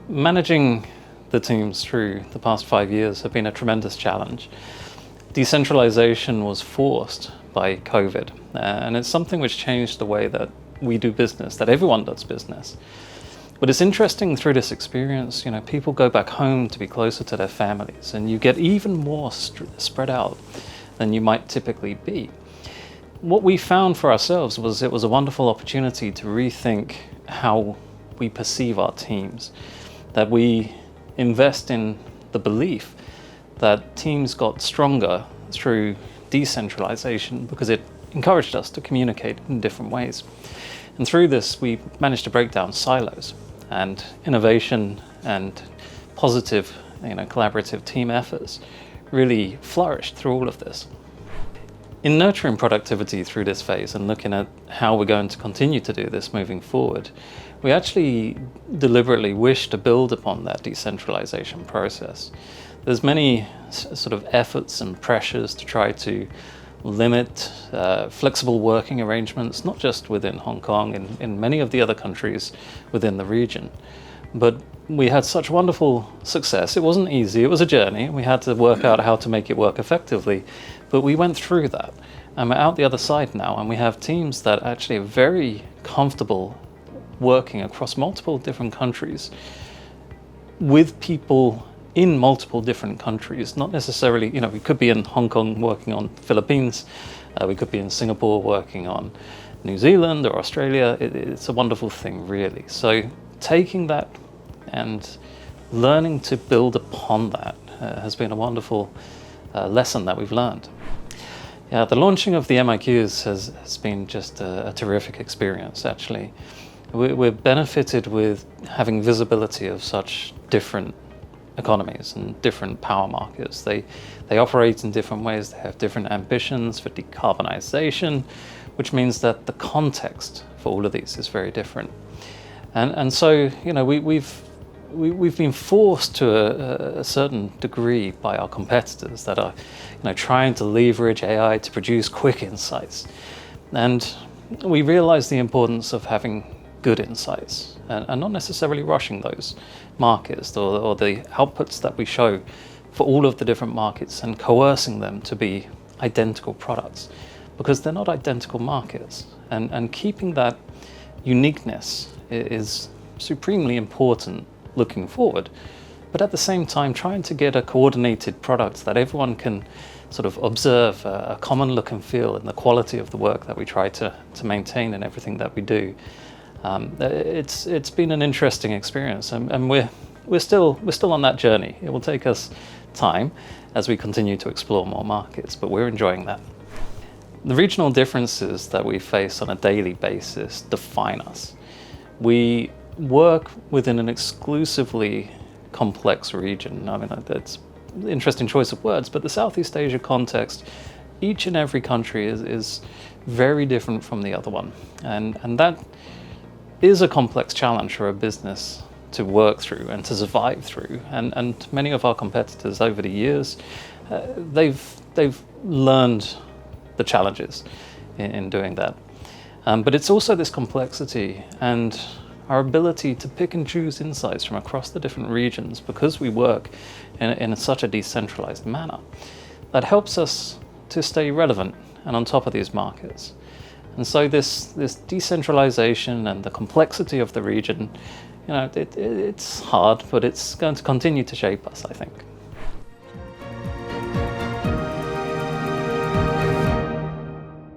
Managing the teams through the past 5 years have been a tremendous challenge. Decentralization was forced by COVID, and it's something which changed the way that we do business, that everyone does business. But it's interesting through this experience, people go back home to be closer to their families, and you get even more spread out than you might typically be. What we found for ourselves was it was a wonderful opportunity to rethink how we perceive our teams, that we invest in the belief that teams got stronger through decentralization because it encouraged us to communicate in different ways. And through this, we managed to break down silos, and innovation and positive, collaborative team efforts really flourished through all of this. In nurturing productivity through this phase and looking at how we're going to continue to do this moving forward, we actually deliberately wish to build upon that decentralization process. There's many sort of efforts and pressures to try to limit flexible working arrangements, not just within Hong Kong, in many of the other countries within the region. But we had such wonderful success. It wasn't easy, it was a journey. We had to work out how to make it work effectively, but we went through that. And we're out the other side now, and we have teams that actually are very comfortable working across multiple different countries with people in multiple different countries. Not necessarily, we could be in Hong Kong working on Philippines, we could be in Singapore working on New Zealand or Australia. It's a wonderful thing, really. So taking that and learning to build upon that has been a wonderful lesson that we've learned. Yeah, the launching of the MIQs has been just a terrific experience, actually. We're benefited with having visibility of such different economies and different power markets. They operate in different ways. They have different ambitions for decarbonization, which means that the context for all of these is very different. And so, we've been forced to a certain degree by our competitors that are, trying to leverage AI to produce quick insights. And we realize the importance of having good insights and not necessarily rushing those markets or the outputs that we show for all of the different markets and coercing them to be identical products, because they're not identical markets. And keeping that uniqueness is supremely important looking forward, but at the same time trying to get a coordinated product that everyone can sort of observe a common look and feel in the quality of the work that we try to maintain in everything that we do. It's been an interesting experience, and we're still on that journey. It will take us time as we continue to explore more markets, but we're enjoying that. The regional differences that we face on a daily basis define us. We work within an exclusively complex region. I mean, that's an interesting choice of words, but the Southeast Asia context, each and every country is very different from the other one. And that is a complex challenge for a business to work through and to survive through. And many of our competitors over the years, they've learned the challenges in doing that. But it's also this complexity and our ability to pick and choose insights from across the different regions, because we work in such a decentralized manner, that helps us to stay relevant and on top of these markets. And so this decentralization and the complexity of the region, it's hard, but it's going to continue to shape us, I think.